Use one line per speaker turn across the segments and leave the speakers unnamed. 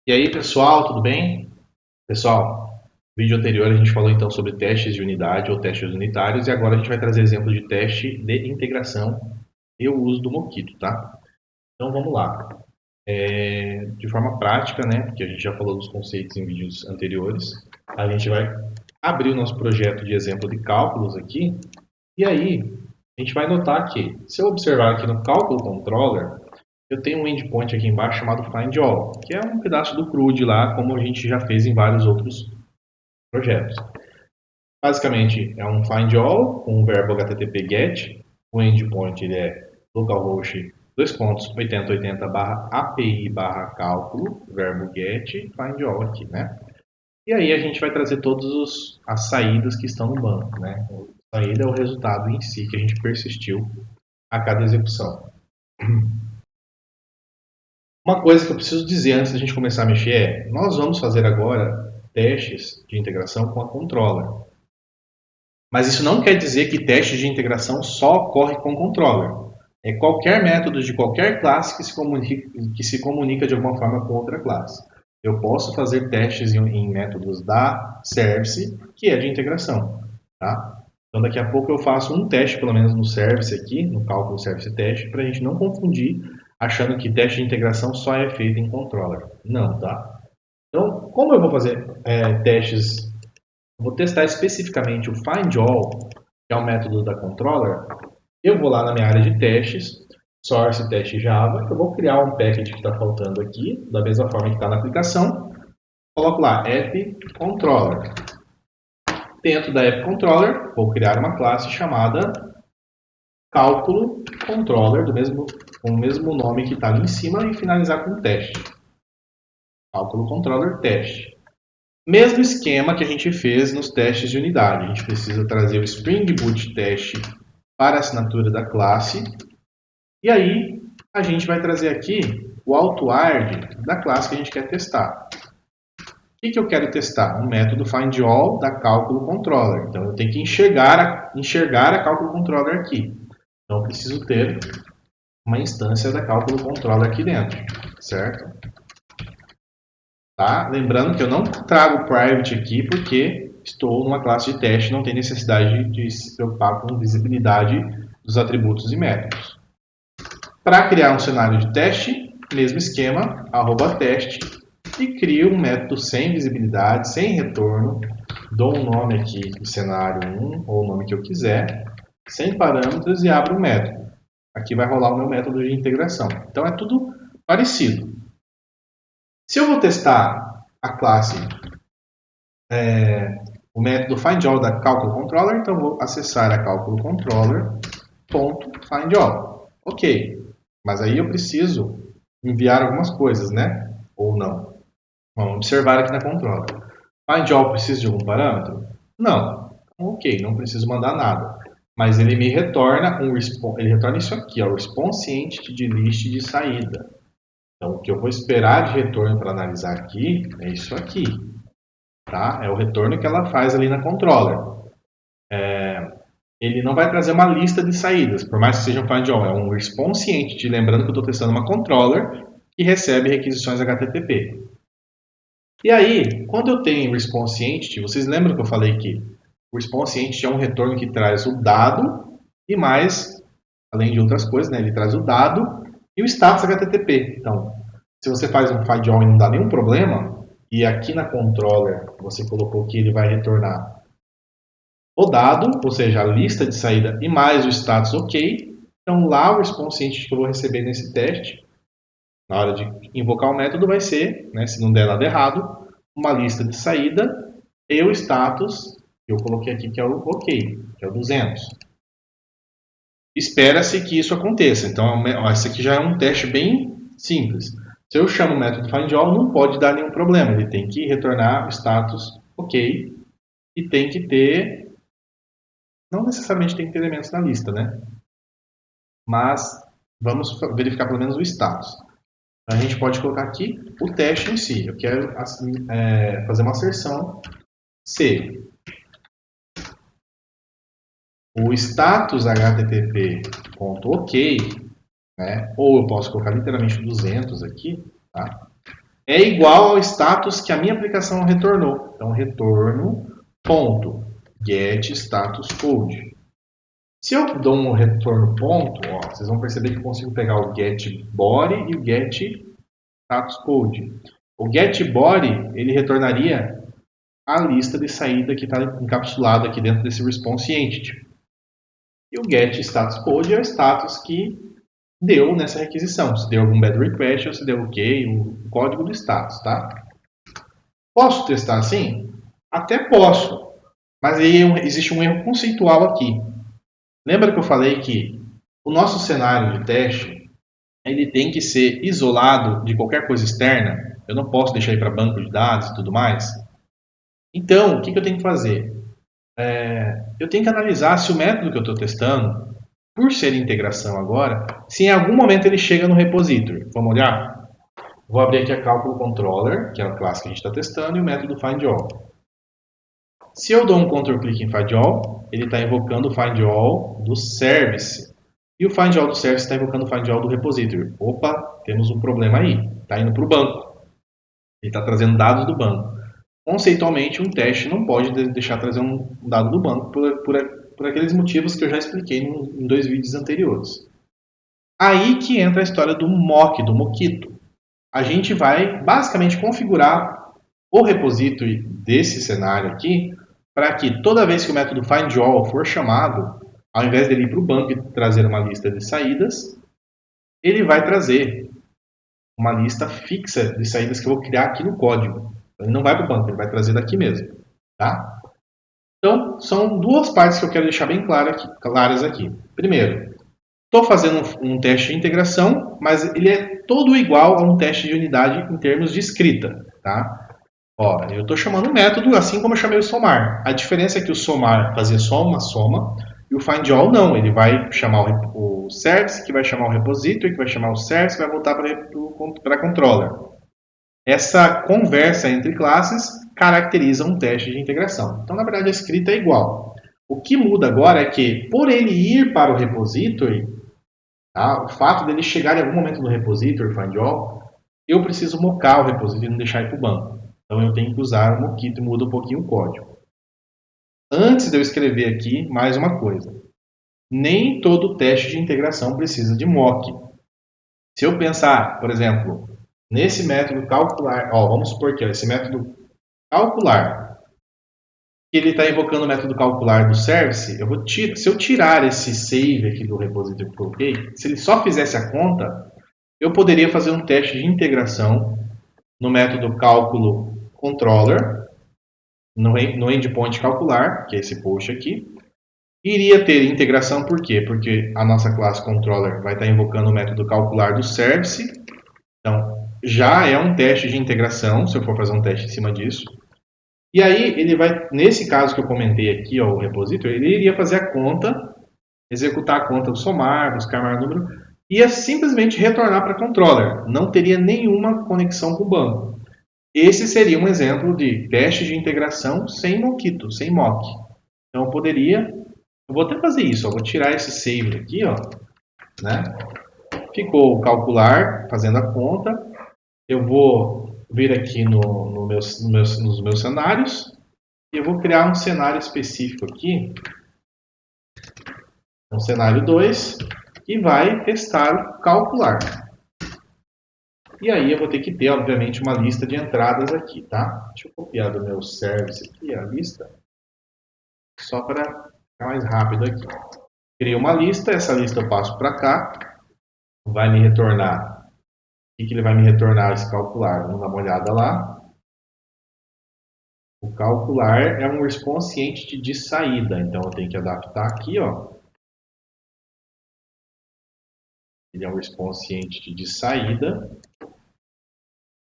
E aí, pessoal, tudo bem? Pessoal, no vídeo anterior a gente falou então sobre testes de unidade ou testes unitários e agora a gente vai trazer exemplo de teste de integração e o uso do Mockito, tá? Então vamos lá. De forma prática, né, porque a gente já falou dos conceitos em vídeos anteriores, a gente vai abrir o nosso projeto de exemplo de cálculos aqui e aí a gente vai notar que, se eu observar aqui no cálculo controller, eu tenho um endpoint aqui embaixo chamado findAll, que é um pedaço do CRUD lá, como a gente já fez em vários outros projetos. Basicamente, é um findAll com o verbo http get. O endpoint ele é localhost 8080/api/cálculo, verbo get, findAll aqui, né? E aí a gente vai trazer todas as saídas que estão no banco, né? A saída é o resultado em si que a gente persistiu a cada execução. Uma coisa que eu preciso dizer antes da gente começar a mexer é, nós vamos fazer agora testes de integração com a controller. Mas isso não quer dizer que testes de integração só ocorre com o controller. É qualquer método de qualquer classe que se comunica de alguma forma com outra classe. Eu posso fazer testes em métodos da service, que é de integração. Tá? Então daqui a pouco eu faço um teste, pelo menos no service aqui, no cálculo service teste, para a gente não confundir achando que teste de integração só é feito em controller. Não, tá? Então, como eu vou fazer testes, vou testar especificamente o findAll, que é o método da controller, eu vou lá na minha área de testes, source teste Java, eu vou criar um package que está faltando aqui, da mesma forma que está na aplicação, coloco lá app controller. Dentro da app controller, vou criar uma classe chamada cálculo controller, com o mesmo nome que está ali em cima, e finalizar com teste. Cálculo controller teste. Mesmo esquema que a gente fez nos testes de unidade. A gente precisa trazer o Spring Boot teste para a assinatura da classe. E aí, a gente vai trazer aqui o AutoArg da classe que a gente quer testar. O que eu quero testar? Um método findAll da cálculo controller. Então, eu tenho que enxergar a cálculo controller aqui. Então, eu preciso ter uma instância da cálculo controller aqui dentro, certo? Tá? Lembrando que eu não trago private aqui porque estou numa classe de teste, não tem necessidade de se preocupar com visibilidade dos atributos e métodos. Para criar um cenário de teste, mesmo esquema, @teste, e crio um método sem visibilidade, sem retorno, dou um nome aqui do cenário 1, ou o nome que eu quiser, sem parâmetros e abro o método. Aqui vai rolar o meu método de integração. Então é tudo parecido. Se eu vou testar a classe, o método findAll da cálculo controller, então vou acessar a cálculo controller.findAll. Ok, mas aí eu preciso enviar algumas coisas, né? Ou não. Vamos observar aqui na controller. FindAll precisa de algum parâmetro? Não. Ok, não preciso mandar nada. Mas ele me retorna ele retorna isso aqui, o response entity de list de saída. Então, o que eu vou esperar de retorno para analisar aqui é isso aqui. Tá? É o retorno que ela faz ali na controller. Ele não vai trazer uma lista de saídas, por mais que seja um findAll. É um response entity, lembrando que eu estou testando uma controller que recebe requisições HTTP. E aí, quando eu tenho response entity, vocês lembram que eu falei que o response entity é um retorno que traz o dado e mais, além de outras coisas, né, ele traz o dado e o status HTTP. Então, se você faz um findAll e não dá nenhum problema, e aqui na controller você colocou que ele vai retornar o dado, ou seja, a lista de saída e mais o status ok, então lá o response entity que eu vou receber nesse teste, na hora de invocar o método, vai ser, né, se não der nada errado, uma lista de saída e o status que eu coloquei aqui, que é o OK, que é o 200. Espera-se que isso aconteça. Então, esse aqui já é um teste bem simples. Se eu chamo o método findAll, não pode dar nenhum problema. Ele tem que retornar o status OK e tem que ter... Não necessariamente tem que ter elementos na lista, né? Mas vamos verificar pelo menos o status. A gente pode colocar aqui o teste em si. Eu quero fazer uma asserção se o status http.ok, né, ou eu posso colocar literalmente 200 aqui, tá? é igual ao status que a minha aplicação retornou. Então, retorno ponto get status code. Se eu dou um retorno ponto, ó, vocês vão perceber que eu consigo pegar o get body e o get status code. O get body ele retornaria a lista de saída que está encapsulada aqui dentro desse response entity. E o get status code é o status que deu nessa requisição. Se deu algum bad request ou se deu ok, o código do status, tá? Posso testar assim? Até posso, mas aí existe um erro conceitual aqui. Lembra que eu falei que o nosso cenário de teste ele tem que ser isolado de qualquer coisa externa? Eu não posso deixar ir para banco de dados e tudo mais? Então, o que eu tenho que fazer? Eu tenho que analisar se o método que eu estou testando, por ser integração agora, se em algum momento ele chega no repository. Vamos olhar? Vou abrir aqui a cálculo controller, que é a classe que a gente está testando, e o método findAll. Se eu dou um Ctrl-clique em findAll, ele está invocando o findAll do service. E o findAll do service está invocando o findAll do repository. Opa, temos um problema aí. Está indo para o banco. Ele está trazendo dados do banco. Conceitualmente, um teste não pode deixar trazer um dado do banco por aqueles motivos que eu já expliquei em 2 vídeos anteriores. Aí que entra a história do mock, do mockito. A gente vai basicamente configurar o repository desse cenário aqui para que toda vez que o método findAll for chamado, ao invés dele ir para o banco e trazer uma lista de saídas, ele vai trazer uma lista fixa de saídas que eu vou criar aqui no código. Ele não vai para o banco, ele vai trazer daqui mesmo. Tá? Então, são duas partes que eu quero deixar bem claras aqui. Primeiro, estou fazendo um teste de integração, mas ele é todo igual a um teste de unidade em termos de escrita. Tá? Ó, eu estou chamando o método assim como eu chamei o somar. A diferença é que o somar fazia só uma soma e o findAll não. Ele vai chamar o service, que vai chamar o repository, que vai chamar o service, que vai voltar para a controller. Essa conversa entre classes caracteriza um teste de integração. Então, na verdade, a escrita é igual. O que muda agora é que, por ele ir para o repository, tá, o fato dele chegar em algum momento no repository, findAll, eu preciso mocar o repository e não deixar ir para o banco. Então, eu tenho que usar o mockito e muda um pouquinho o código. Antes de eu escrever aqui, mais uma coisa. Nem todo teste de integração precisa de mock. Se eu pensar, por exemplo, nesse método calcular, ó, vamos supor que esse método calcular, que ele está invocando o método calcular do service, se eu tirar esse save aqui do repository que eu coloquei, se ele só fizesse a conta, eu poderia fazer um teste de integração no método cálculo controller, no endpoint calcular, que é esse post aqui. Iria ter integração por quê? Porque a nossa classe controller vai estar invocando o método calcular do service. Então, já é um teste de integração, se eu for fazer um teste em cima disso. E aí, ele vai, nesse caso que eu comentei aqui, ó, o repository, ele iria fazer a conta, executar a conta do somar, buscar maior número, e ia simplesmente retornar para a controller. Não teria nenhuma conexão com o banco. Esse seria um exemplo de teste de integração sem mockito, sem mock. Então, eu vou até fazer isso, ó, vou tirar esse save aqui, ó, né? Ficou o calcular, fazendo a conta. Eu vou vir aqui nos meus cenários e eu vou criar um cenário específico aqui, um cenário 2, que vai testar o calcular. E aí eu vou ter que ter, obviamente, uma lista de entradas aqui, tá? Deixa eu copiar do meu service aqui a lista, só para ficar mais rápido aqui. Criei uma lista, essa lista eu passo para cá, vai me retornar. O que ele vai me retornar esse calcular? Vamos dar uma olhada lá. O calcular é um response entity de saída, então eu tenho que adaptar aqui, ó. Ele é um response entity de saída,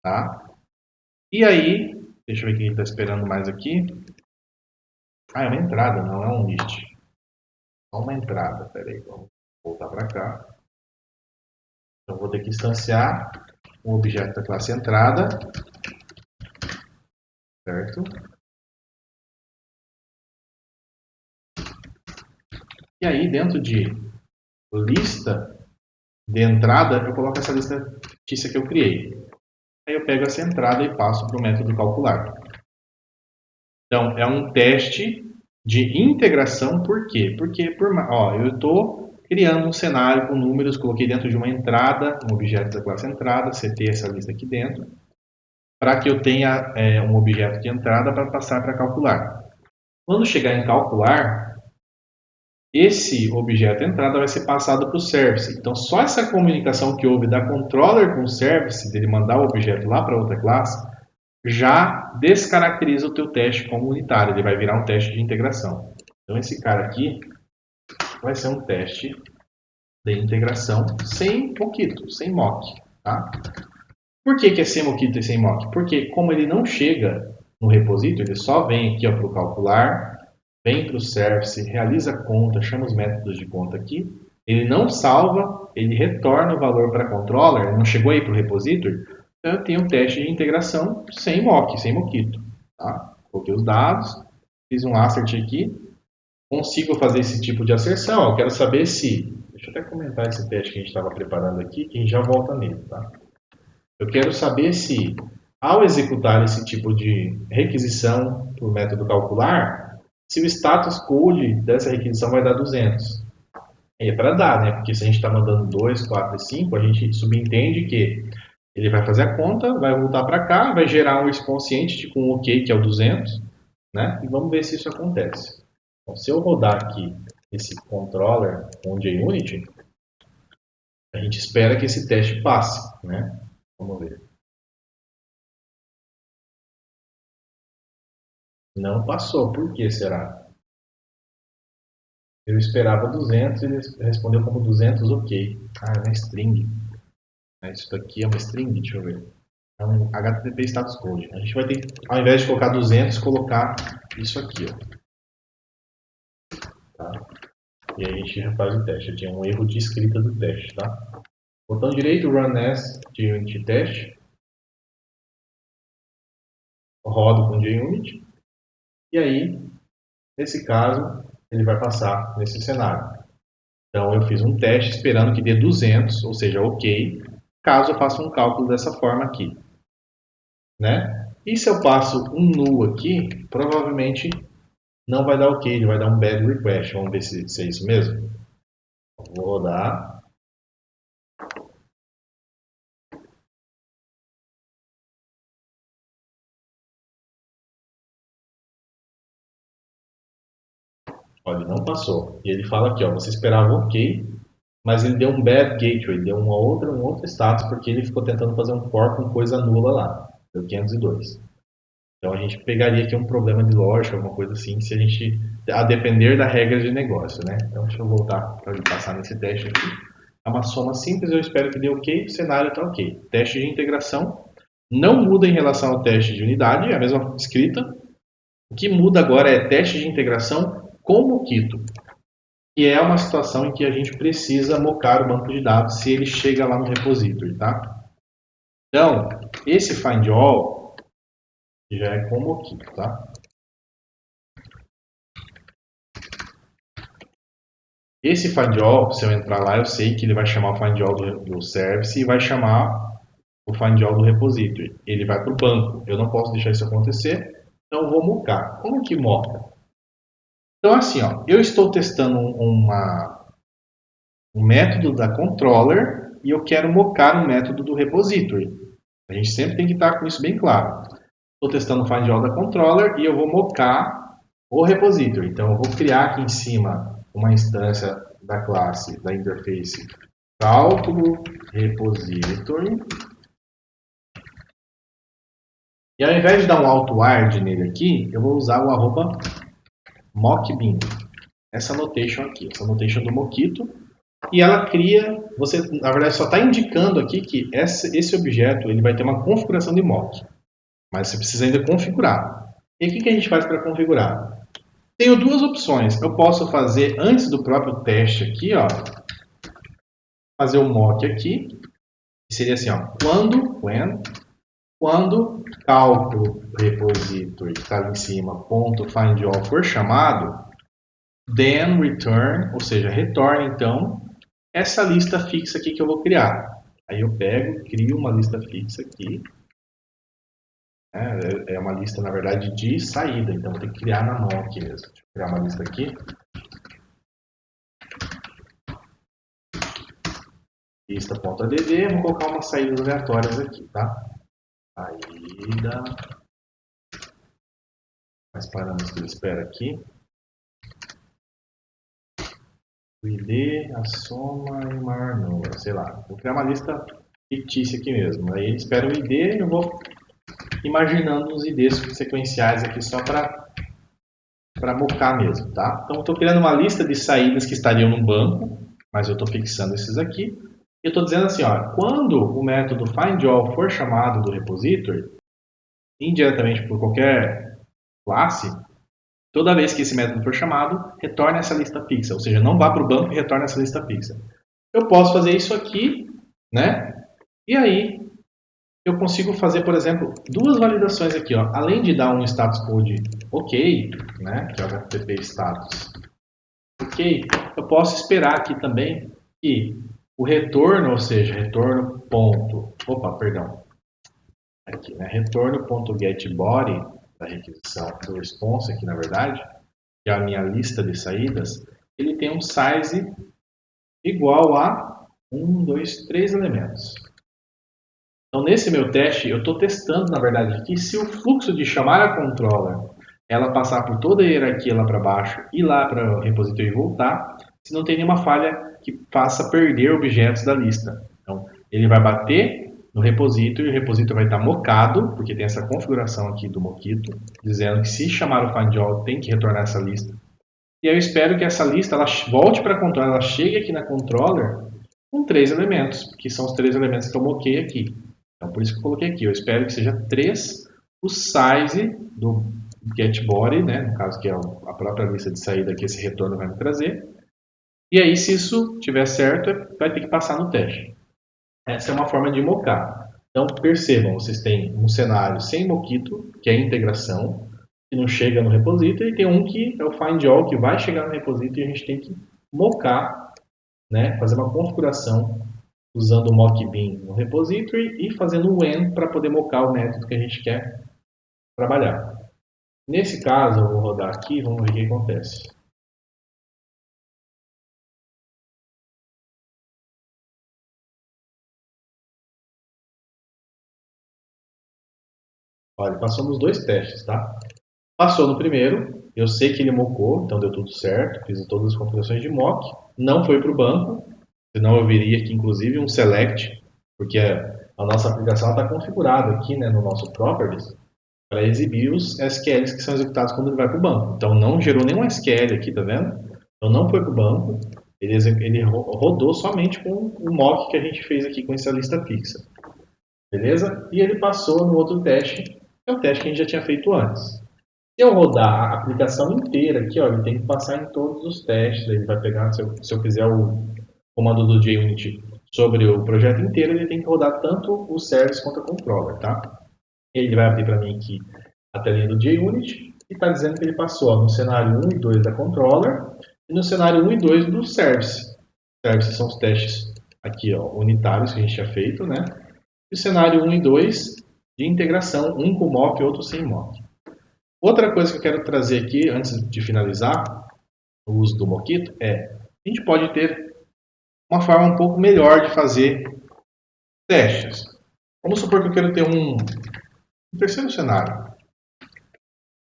tá? E aí, deixa eu ver quem está esperando mais aqui. Ah, é uma entrada, não é um list. É uma entrada, peraí, vamos voltar para cá. Então vou ter que instanciar um objeto da classe entrada, certo? E aí, dentro de lista de entrada, eu coloco essa lista fictícia que eu criei. Aí eu pego essa entrada e passo para o método calcular. Então, é um teste de integração, por quê? Porque eu estou criando um cenário com números, coloquei dentro de uma entrada, um objeto da classe entrada, setei essa lista aqui dentro, para que eu tenha um objeto de entrada para passar para calcular. Quando chegar em calcular, esse objeto entrada vai ser passado para o service. Então, só essa comunicação que houve da controller com o service, dele mandar o objeto lá para outra classe, já descaracteriza o teu teste como unitário. Ele vai virar um teste de integração. Então, esse cara aqui vai ser um teste de integração sem mockito, sem mock. Tá? Por que é sem mockito e sem mock? Porque como ele não chega no repositório, ele só vem aqui para o calcular, vem para o service, realiza a conta, chama os métodos de conta aqui, ele não salva, ele retorna o valor para a controller, não chegou aí para o repositório, então eu tenho um teste de integração sem mock, sem mockito. Tá? Coloquei os dados, fiz um assert aqui, consigo fazer esse tipo de asserção. Eu quero saber se... Deixa eu até comentar esse teste que a gente estava preparando aqui, que a gente já volta nele. Tá? Eu quero saber se, ao executar esse tipo de requisição por método calcular, se o status code dessa requisição vai dar 200. E é para dar, né? Porque se a gente está mandando 2, 4 e 5, a gente subentende que ele vai fazer a conta, vai voltar para cá, vai gerar um response entity com um OK, que é o 200, né? E vamos ver se isso acontece. Então, se eu rodar aqui esse controller com o JUnity, a gente espera que esse teste passe, né? Vamos ver. Não passou. Por que será? Eu esperava 200 e ele respondeu como 200 OK. Ah, é uma string. Isso daqui é uma string, deixa eu ver. É um HTTP status code. A gente vai ter que, ao invés de colocar 200, colocar isso aqui. Ó. Tá? E aí a gente já faz o teste. Eu tinha um erro de escrita do teste. Tá? Botão direito, Run as JUnity teste. Rodo com JUnity. E aí, nesse caso, ele vai passar nesse cenário. Então, eu fiz um teste esperando que dê 200, ou seja, OK, caso eu faça um cálculo dessa forma aqui. Né? E se eu passo um null aqui, provavelmente não vai dar OK, ele vai dar um bad request. Vamos ver se é isso mesmo. Vou rodar. Olha, não passou. E ele fala aqui, ó, você esperava OK, mas ele deu um bad gateway, deu um outro status, porque ele ficou tentando fazer um for com coisa nula lá. Deu 502. Então a gente pegaria aqui um problema de lógica, alguma coisa assim, se a gente, a depender da regra de negócio, né? Então deixa eu voltar para ele passar nesse teste aqui. É uma soma simples, eu espero que dê OK, o cenário está OK. Teste de integração não muda em relação ao teste de unidade, é a mesma escrita. O que muda agora é teste de integração com Mockito, que é uma situação em que a gente precisa mocar o banco de dados se ele chega lá no repository, tá? Então, esse find all já é com Mockito, tá? Esse find all, se eu entrar lá, eu sei que ele vai chamar o find all do service e vai chamar o find all do repository. Ele vai para o banco. Eu não posso deixar isso acontecer, então eu vou mocar. Como que moca? Então, assim, ó, eu estou testando um método da controller e eu quero mocar um método do repository. A gente sempre tem que estar com isso bem claro. Estou testando o find all da controller e eu vou mocar o repository. Então, eu vou criar aqui em cima uma instância da classe, da interface cálculo repository. E ao invés de dar um auto-word nele aqui, eu vou usar o @mockbin. Essa notation aqui, essa notation do Mockito. E ela cria, você na verdade só está indicando aqui que esse objeto ele vai ter uma configuração de mock. Mas você precisa ainda configurar. E o que a gente faz para configurar? Tenho duas opções. Eu posso fazer antes do próprio teste aqui, ó, fazer o mock aqui. Que seria assim, ó, quando cálculo repository que está ali em cima, ponto find all for chamado, then return, ou seja, retorna então essa lista fixa aqui que eu vou criar. Aí eu pego, crio uma lista fixa aqui, É uma lista, na verdade, de saída, então tem que criar na mão aqui mesmo. Deixa eu criar uma lista aqui. Lista.add, vou colocar umas saídas aleatórias aqui, tá? Saída. Mais parâmetros que ele espera aqui. O ID, a soma e o maior número, sei lá. Vou criar uma lista fictícia aqui mesmo. Aí ele espera o ID e eu vou imaginando os IDs sequenciais aqui só para mocar mesmo, tá? Então, estou criando uma lista de saídas que estariam no banco, mas eu estou fixando esses aqui. E eu estou dizendo assim, ó, quando o método findAll for chamado do repository, indiretamente por qualquer classe, toda vez que esse método for chamado, retorne essa lista fixa. Ou seja, não vá para o banco e retorne essa lista fixa. Eu posso fazer isso aqui, né? E aí, eu consigo fazer, por exemplo, duas validações aqui, ó. Além de dar um status code ok, né, que é o HTTP status ok, eu posso esperar aqui também que o retorno, ou seja, retorno ponto, opa, perdão, aqui, né, retorno ponto getBody da requisição do response aqui, na verdade, que é a minha lista de saídas, ele tem um size igual a 1, 2, 3 elementos. Então, nesse meu teste, eu estou testando, na verdade, aqui se o fluxo de chamar a controller, ela passar por toda a hierarquia lá para baixo e lá para o repositório e voltar, se não tem nenhuma falha que faça perder objetos da lista. Então, ele vai bater no repositório e o repositório vai estar mocado, porque tem essa configuração aqui do Mockito, dizendo que se chamar o findAll tem que retornar essa lista. E aí eu espero que essa lista ela volte para a controller, ela chegue aqui na controller com 3 elementos, que são os 3 elementos que eu moquei aqui. Então, por isso que eu coloquei aqui. Eu espero que seja 3 o size do getBody, né? No caso que é a própria lista de saída que esse retorno vai me trazer. E aí, se isso tiver certo, vai ter que passar no teste. Essa é uma forma de mocar. Então, percebam, vocês têm um cenário sem Mockito, que é a integração, que não chega no repository, e tem um que é o findAll, que vai chegar no repository e a gente tem que mocar, né? Fazer uma configuração usando o mockbean no repository e fazendo o when para poder mocar o método que a gente quer trabalhar. Nesse caso, eu vou rodar aqui e vamos ver o que acontece. Olha, passou nos dois testes, tá? Passou no primeiro, eu sei que ele mocou, então deu tudo certo, fiz todas as configurações de mock, não foi para o banco, senão eu viria aqui inclusive um select, porque a nossa aplicação está configurada aqui, né, no nosso properties, para exibir os SQLs que são executados quando ele vai para o banco. Então não gerou nenhum SQL aqui, tá vendo? Então não foi para o banco, ele rodou somente com o mock que a gente fez aqui com essa lista fixa. Beleza? E ele passou no outro teste, que é o teste que a gente já tinha feito antes. Se eu rodar a aplicação inteira aqui, ó, ele tem que passar em todos os testes. Ele vai pegar, se eu fizer o comando do JUnit sobre o projeto inteiro, ele tem que rodar tanto o service quanto a controller, tá? Ele vai abrir para mim aqui a telinha do JUnit e está dizendo que ele passou ó, no cenário 1 e 2 da controller e no cenário 1 e 2 do service. Service são os testes aqui, ó, unitários que a gente tinha feito, né? E o cenário 1 e 2 de integração, um com mock e outro sem mock. Outra coisa que eu quero trazer aqui, antes de finalizar o uso do Mockito, a gente pode ter uma forma um pouco melhor de fazer testes. Vamos supor que eu quero ter um terceiro cenário,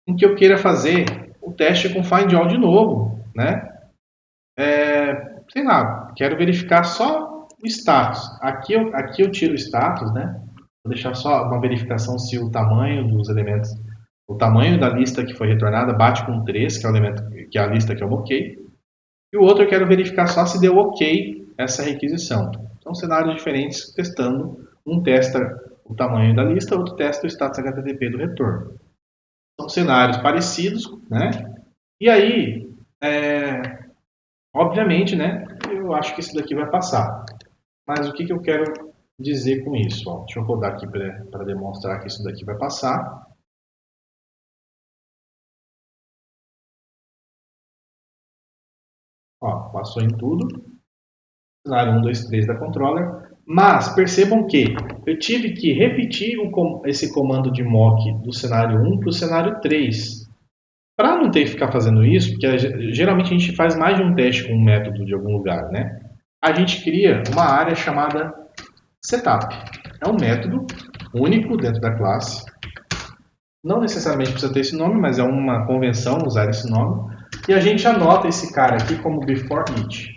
em que eu queira fazer o teste com findAll de novo, né? Sei lá, quero verificar só o status. Aqui eu tiro o status, né? Vou deixar só uma verificação se o tamanho dos elementos, o tamanho da lista que foi retornada bate com 3, que é o elemento, que é a lista que eu moquei. E o outro eu quero verificar só se deu ok essa requisição. São cenários diferentes testando. Um testa o tamanho da lista, outro testa o status HTTP do retorno. São cenários parecidos, né? E aí, obviamente, né? Eu acho que isso daqui vai passar. Mas o que eu quero dizer com isso? Ó, deixa eu rodar aqui para demonstrar que isso daqui vai passar. Ó, passou em tudo. Cenário 1, 2, 3 da controller. Mas percebam que eu tive que repetir esse comando de mock do cenário 1 para o cenário 3. Para não ter que ficar fazendo isso, porque geralmente a gente faz mais de um teste com um método de algum lugar, né? A gente cria uma área chamada setup. É um método único dentro da classe. Não necessariamente precisa ter esse nome, mas é uma convenção usar esse nome. E a gente anota esse cara aqui como before each.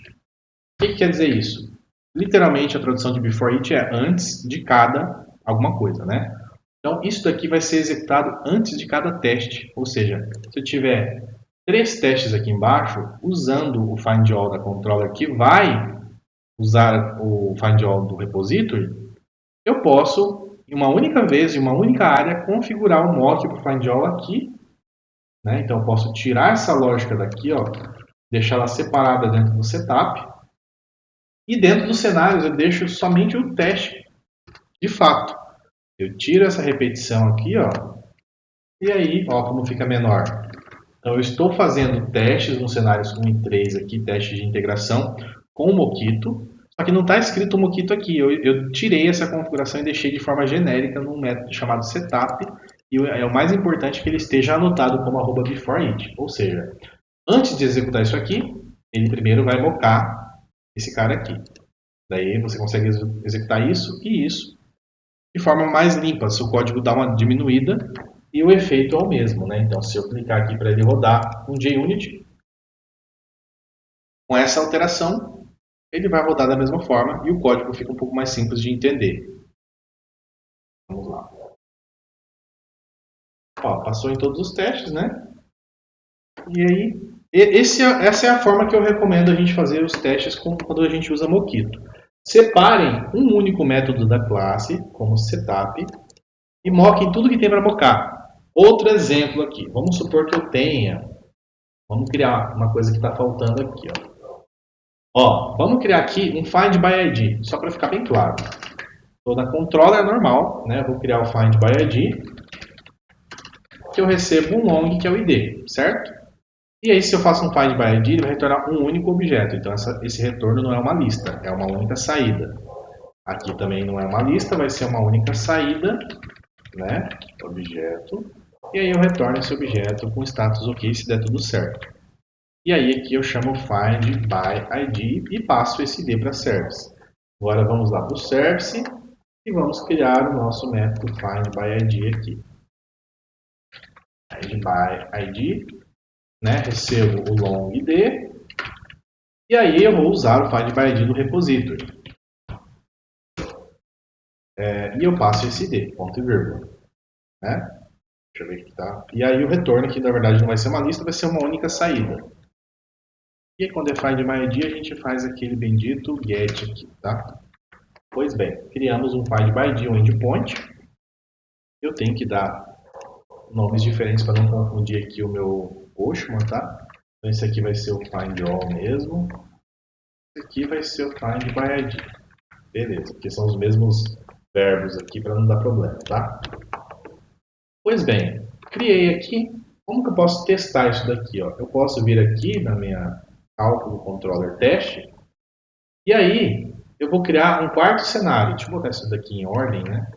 O que quer dizer isso? Literalmente a tradução de before each é antes de cada alguma coisa, né? Então isso daqui vai ser executado antes de cada teste. Ou seja, se eu tiver 3 testes aqui embaixo, usando o find all da controller que vai usar o find all do repository, eu posso, em uma única vez, em uma única área, configurar o mock para o find all aqui. Né? Então eu posso tirar essa lógica daqui, ó, deixá-la separada dentro do setup. E dentro dos cenários eu deixo somente o teste de fato. Eu tiro essa repetição aqui, ó, e aí, ó, como fica menor. Então eu estou fazendo testes nos cenários 1 e 3 aqui, testes de integração com o Mockito, só que não está escrito o Mockito aqui. Eu tirei essa configuração e deixei de forma genérica num método chamado setup, e é o mais importante que ele esteja anotado como @beforeIt. Ou seja, antes de executar isso aqui, ele primeiro vai mocar esse cara aqui. Daí você consegue executar isso e isso de forma mais limpa. Seu código dá uma diminuída e o efeito é o mesmo, né? Então, se eu clicar aqui para ele rodar um JUnit, com essa alteração, ele vai rodar da mesma forma e o código fica um pouco mais simples de entender. Vamos lá. Ó, passou em todos os testes, né? E aí, essa é a forma que eu recomendo a gente fazer os testes quando a gente usa Mockito. Separem um único método da classe, como setup, e moquem tudo que tem para mocar. Outro exemplo aqui. Vamos supor que eu tenha... Vamos criar uma coisa que está faltando aqui. Ó, vamos criar aqui um find by ID, só para ficar bem claro. Toda controller é normal, né? Eu vou criar o find by ID, que eu recebo um long, que é o ID, certo? E aí, se eu faço um find by ID, ele vai retornar um único objeto. Então, esse retorno não é uma lista, é uma única saída. Aqui também não é uma lista, vai ser uma única saída, né? Objeto. E aí eu retorno esse objeto com status ok se der tudo certo. E aí aqui eu chamo find by ID e passo esse ID para service. Agora vamos lá para o service e vamos criar o nosso método find by ID aqui. Find by ID, né? Recebo o long ID e aí eu vou usar o find by ID do repository. E eu passo esse ID, ponto e vírgula. Né? Deixa eu ver aqui, tá? E aí o retorno aqui na verdade não vai ser uma lista, vai ser uma única saída. E aí, quando é find by ID, a gente faz aquele bendito get aqui, tá? Pois bem, criamos um find by ID, um endpoint. Eu tenho que dar nomes diferentes para não confundir aqui o meu Postman, tá? Então esse aqui vai ser o find all mesmo. Esse aqui vai ser o find by ID. Beleza, porque são os mesmos verbos aqui para não dar problema, tá? Pois bem, criei aqui. Como que eu posso testar isso daqui? Ó? Eu posso vir aqui na minha cálculo controller teste. E aí, eu vou criar um quarto cenário. Deixa eu botar isso daqui em ordem, né?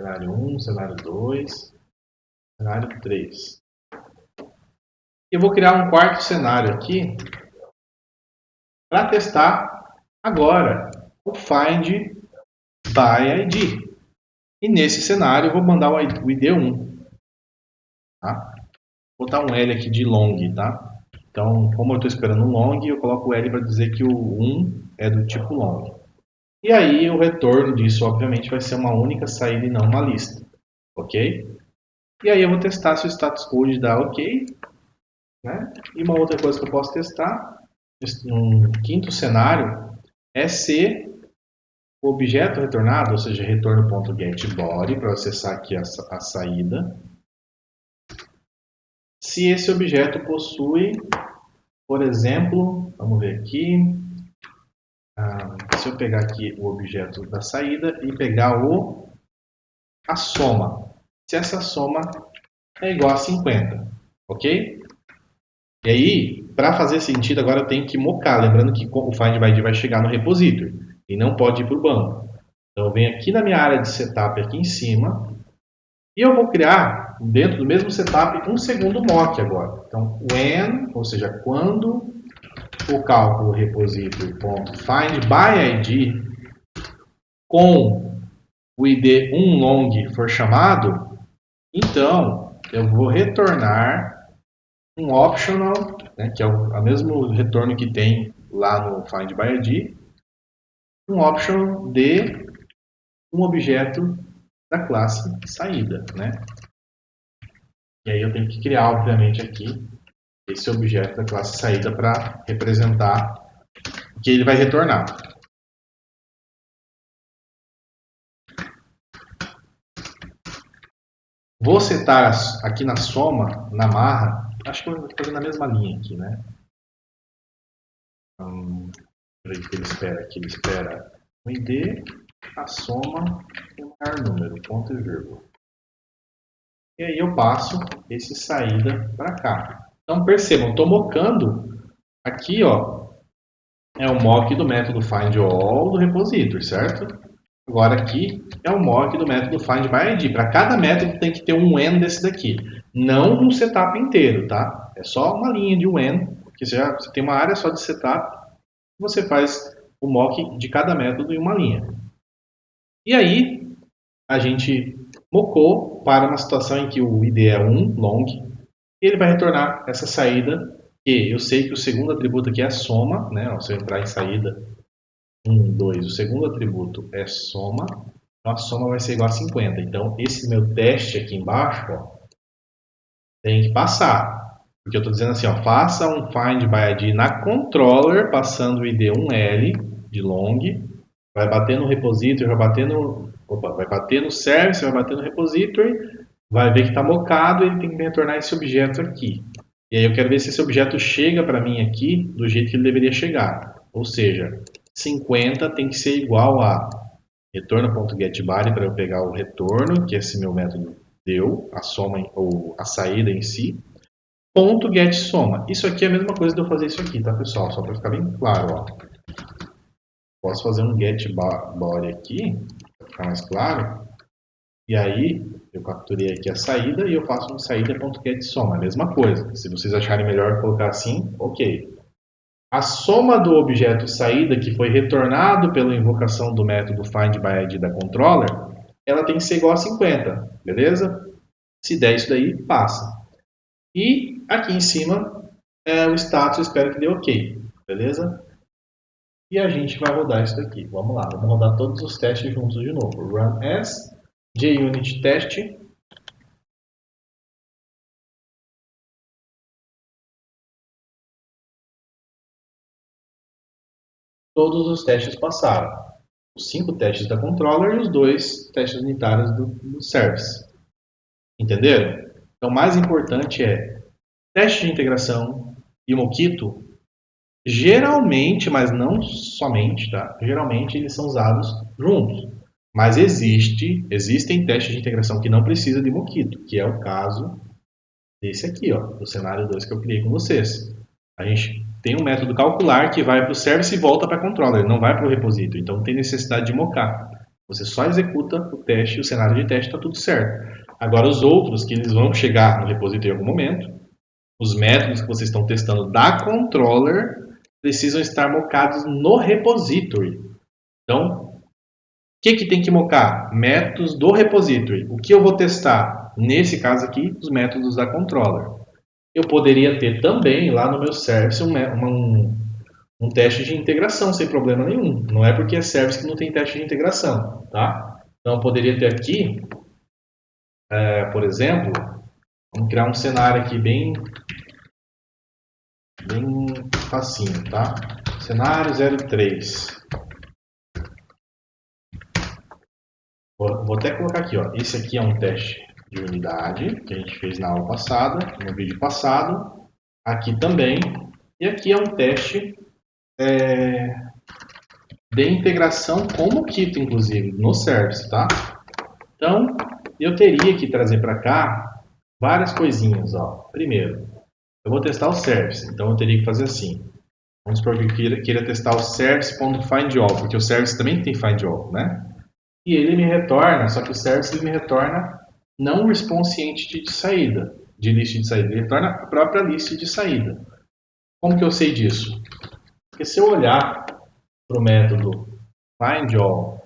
Cenário 1, cenário 2, cenário 3. Eu vou criar um quarto cenário aqui para testar agora o find by ID. E nesse cenário eu vou mandar o ID 1. Tá? Vou botar um L aqui de long, tá? Então, como eu estou esperando um long, eu coloco o L para dizer que o 1 é do tipo long. E aí o retorno disso, obviamente, vai ser uma única saída e não uma lista. Ok? E aí eu vou testar se o status code dá ok. Né? E uma outra coisa que eu posso testar, num quinto cenário, é se o objeto retornado, ou seja, retorno.getBody, para acessar aqui a saída, se esse objeto possui, por exemplo, vamos ver aqui, se eu pegar aqui o objeto da saída e pegar a soma, se essa soma é igual a 50, ok? E aí, para fazer sentido, agora eu tenho que mocar, lembrando que o find by ID vai chegar no repository e não pode ir para o banco. Então eu venho aqui na minha área de setup aqui em cima e eu vou criar dentro do mesmo setup um segundo mock agora. Então when, ou seja, quando o cálculo repository.findById com o id 1long for chamado, então eu vou retornar um optional, né, que é o mesmo retorno que tem lá no findById, um optional de um objeto da classe saída, né? E aí eu tenho que criar, obviamente, aqui esse objeto da classe saída para representar o que ele vai retornar. Vou setar aqui na soma, na marra, acho que eu vou fazer na mesma linha aqui, né? Peraí, que ele espera aqui, ele espera o id, a soma e o maior número, ponto e vírgula. E aí eu passo esse saída para cá. Então percebam, estou mocando aqui, ó, é o mock do método findAll do repository, certo? Agora aqui é o mock do método findById. Para cada método tem que ter um when desse daqui. Não um setup inteiro, tá? É só uma linha de when, porque você tem uma área só de setup, você faz o mock de cada método em uma linha. E aí a gente mocou para uma situação em que o id é 1 long, e ele vai retornar essa saída, que eu sei que o segundo atributo aqui é a soma, né? Se eu entrar em saída 1, 2, o segundo atributo é soma, então a soma vai ser igual a 50. Então esse meu teste aqui embaixo, ó, tem que passar, porque eu estou dizendo assim, ó, faça um findById na controller, passando o id 1L de long, vai bater no repository, vai bater no service, vai bater no repository, vai ver que está mocado, ele tem que retornar esse objeto aqui. E aí eu quero ver se esse objeto chega para mim aqui do jeito que ele deveria chegar. Ou seja, 50 tem que ser igual a retorno.getBody para eu pegar o retorno, que esse meu método deu, a soma ou a saída em si, ponto getSoma. Isso aqui é a mesma coisa de eu fazer isso aqui, tá, pessoal? Só para ficar bem claro, ó. Posso fazer um getBody aqui, para ficar mais claro. E aí, eu capturei aqui a saída e eu faço um saída.getSoma, a mesma coisa. Se vocês acharem melhor colocar assim, ok. A soma do objeto saída, que foi retornado pela invocação do método findById da controller, ela tem que ser igual a 50, beleza? Se der isso daí, passa. E aqui em cima, o status, eu espero que dê ok, beleza? E a gente vai rodar isso daqui. Vamos lá, vamos rodar todos os testes juntos de novo. Run as JUnit test. Todos os testes passaram. Os 5 testes da controller e os 2 testes unitários do service. Entenderam? Então, o mais importante é teste de integração e Mockito. Geralmente, mas não somente, tá? Geralmente eles são usados juntos. Mas existem testes de integração que não precisam de Mockito, que é o caso desse aqui, ó, do cenário 2 que eu criei com vocês. A gente tem um método calcular que vai para o service e volta para a controller, não vai para o repository. Então não tem necessidade de mocar. Você só executa o teste, o cenário de teste está tudo certo. Agora os outros, que eles vão chegar no repository em algum momento, os métodos que vocês estão testando da controller precisam estar mocados no repository. Então, o que tem que mocar? Métodos do repository. O que eu vou testar? Nesse caso aqui, os métodos da controller. Eu poderia ter também lá no meu service um teste de integração sem problema nenhum. Não é porque é service que não tem teste de integração, tá? Então eu poderia ter aqui, por exemplo, vamos criar um cenário aqui bem facinho, tá? Cenário 03. Vou até colocar aqui, ó. Esse aqui é um teste de unidade que a gente fez na aula passada, no vídeo passado. Aqui também. E aqui é um teste de integração com o Mockito, inclusive, no service, tá? Então, eu teria que trazer para cá várias coisinhas, ó. Primeiro, eu vou testar o service, então eu teria que fazer assim. Vamos supor que eu queira testar o service.findAll, porque o service também tem findAll, né? e ele me retorna, só que o service ele me retorna não o response entity de saída, de list de saída, ele retorna a própria list de saída. Como que eu sei disso? Porque se eu olhar para o método findAll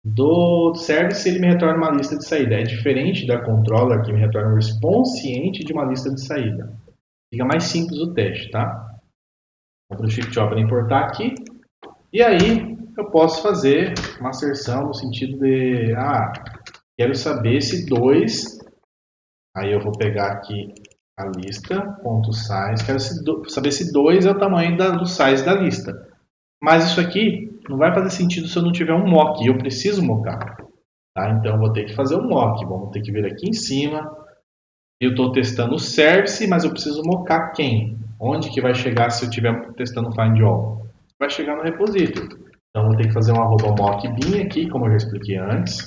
do service, ele me retorna uma lista de saída. É diferente da controller que me retorna um response entity de uma lista de saída. Fica mais simples o teste, tá? Vou para o Shift O para importar aqui. E aí eu posso fazer uma asserção no sentido de quero saber se 2, aí eu vou pegar aqui a lista, ponto size, quero saber se 2 é o tamanho do size da lista. Mas isso aqui não vai fazer sentido se eu não tiver um mock, eu preciso mockar. Tá? Então eu vou ter que fazer um mock, vamos ter que vir aqui em cima. Eu estou testando o service, mas eu preciso mockar quem? Onde que vai chegar se eu estiver testando o findAll? Vai chegar no repository. Então vou ter que fazer um @mockbin aqui, como eu já expliquei antes.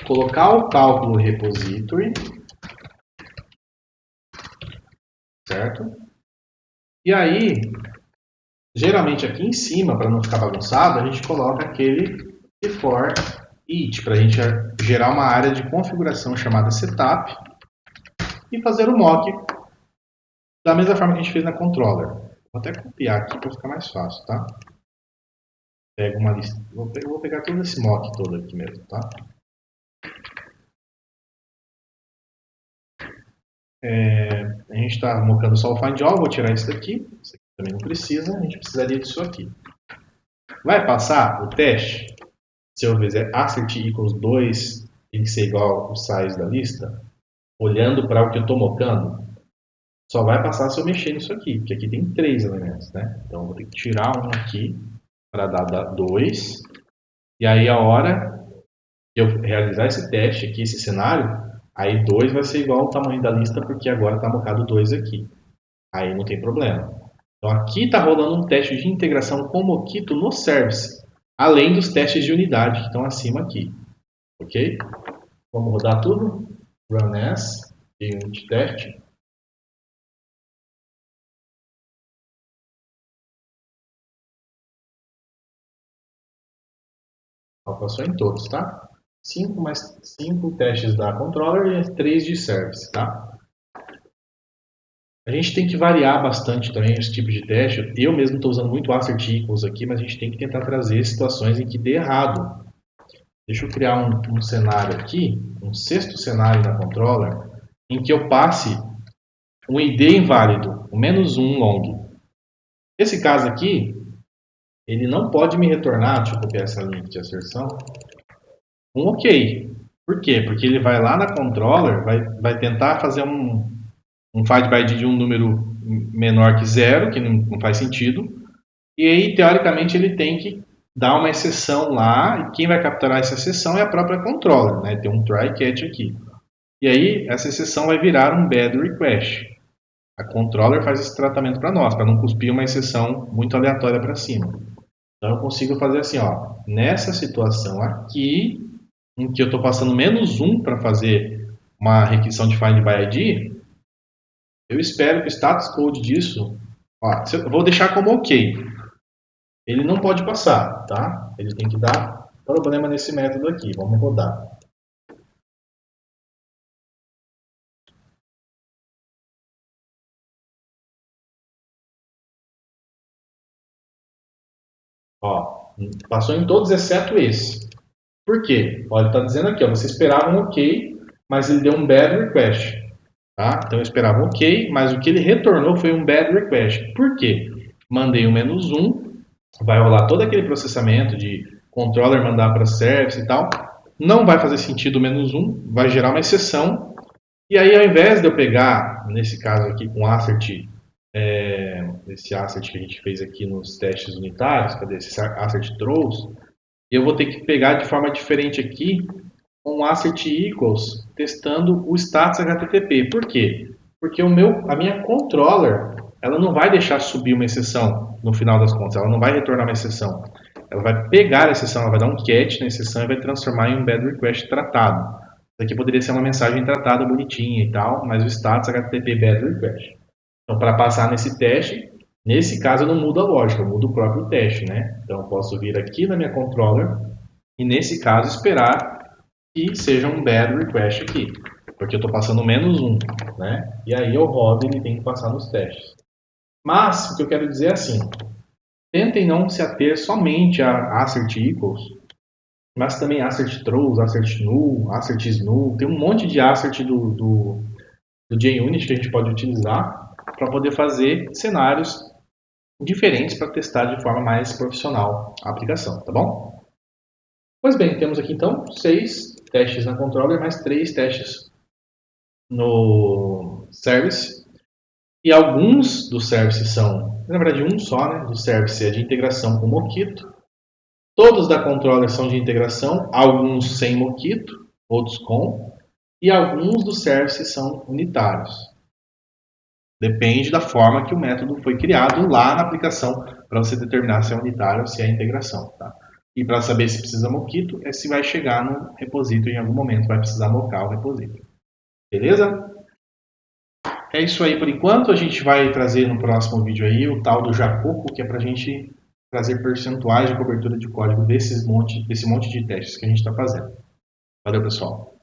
Colocar o cálculo repository, certo? E aí, geralmente aqui em cima, para não ficar bagunçado, a gente coloca aquele before it, para a gente gerar uma área de configuração chamada setup e fazer o mock da mesma forma que a gente fez na controller. Vou até copiar aqui para ficar mais fácil, tá? Pego uma lista, vou pegar todo esse mock todo aqui mesmo, tá? A gente está mockando só o findAll, vou tirar isso daqui também não precisa, a gente precisaria disso aqui. Vai passar o teste? Se eu fizer assert equals 2 tem que ser igual ao size da lista, olhando para o que eu estou mockando, só vai passar se eu mexer nisso aqui, porque aqui tem 3 elementos, né? Então eu vou ter que tirar um aqui para dar 2, e aí a hora que eu realizar esse teste aqui, esse cenário, aí 2 vai ser igual ao tamanho da lista, porque agora está mocado 2 aqui. Aí não tem problema. Então aqui está rolando um teste de integração com o Mockito no service, além dos testes de unidade que estão acima aqui. Ok? Vamos rodar tudo. Run as, unit test. Passou em todos, tá? 5 mais 5 testes da controller e 3 de service, tá? A gente tem que variar bastante também esse tipo de teste. Eu mesmo estou usando muito assert equals aqui, mas a gente tem que tentar trazer situações em que dê errado. Deixa eu criar um cenário aqui, um sexto cenário na controller, em que eu passe um ID inválido, um -1 long. Esse caso aqui, ele não pode me retornar, deixa eu copiar essa link de asserção, um OK. Por quê? Porque ele vai lá na controller, vai tentar fazer um find by de um número menor que 0, que não faz sentido, e aí, teoricamente, ele tem que dar uma exceção lá, e quem vai capturar essa exceção é a própria controller, né? Tem um try catch aqui. E aí, essa exceção vai virar um bad request. A controller faz esse tratamento para nós, para não cuspir uma exceção muito aleatória para cima. Então, eu consigo fazer assim, ó, nessa situação aqui, em que eu estou passando -1 para fazer uma requisição de find by ID, eu espero que o status code disso, ó, eu vou deixar como OK. Ele não pode passar, tá? Ele tem que dar problema nesse método aqui. Vamos rodar. Ó, passou em todos exceto esse. Por quê? Olha, está dizendo aqui, ó, você esperava um OK, mas ele deu um bad request. Tá? Então eu esperava um OK, mas o que ele retornou foi um bad request. Por quê? Mandei um -1, vai rolar todo aquele processamento de controller mandar para service e tal. Não vai fazer sentido o -1, vai gerar uma exceção. E aí, ao invés de eu pegar, nesse caso aqui com assert, esse assert que a gente fez aqui nos testes unitários, cadê esse assert throws, eu vou ter que pegar de forma diferente aqui com assert equals testando o status HTTP. Por quê? Porque a minha controller ela não vai deixar subir uma exceção no final das contas, ela não vai retornar uma exceção. Ela vai pegar a exceção, ela vai dar um catch na exceção e vai transformar em um bad request tratado. Isso aqui poderia ser uma mensagem tratada bonitinha e tal, mas o status HTTP bad request. Então, para passar nesse teste, nesse caso eu não mudo a lógica, eu mudo o próprio teste, né? Então, eu posso vir aqui na minha controller, E nesse caso esperar que seja um bad request aqui, porque eu estou passando -1, né? E aí o roda ele tem que passar nos testes. Mas o que eu quero dizer é assim, tentem não se ater somente a assert equals, mas também assert throws, assert null, assert is null, tem um monte de assert do JUnit que a gente pode utilizar para poder fazer cenários diferentes para testar de forma mais profissional a aplicação, tá bom? Pois bem, temos aqui então 6 testes na controller, mais 3 testes no service. E alguns dos services são, na verdade um só, né? Do service é de integração com o Mockito. Todos da controller são de integração, alguns sem Mockito, outros com. E alguns dos services são unitários. Depende da forma que o método foi criado lá na aplicação para você determinar se é unitário ou se é integração. Tá? E para saber se precisa Mockito, é se vai chegar no repository em algum momento, vai precisar mocar o repository. Beleza? É isso aí por enquanto. A gente vai trazer no próximo vídeo aí o tal do Jacoco, que é para a gente trazer percentuais de cobertura de código desse monte de testes que a gente está fazendo. Valeu, pessoal!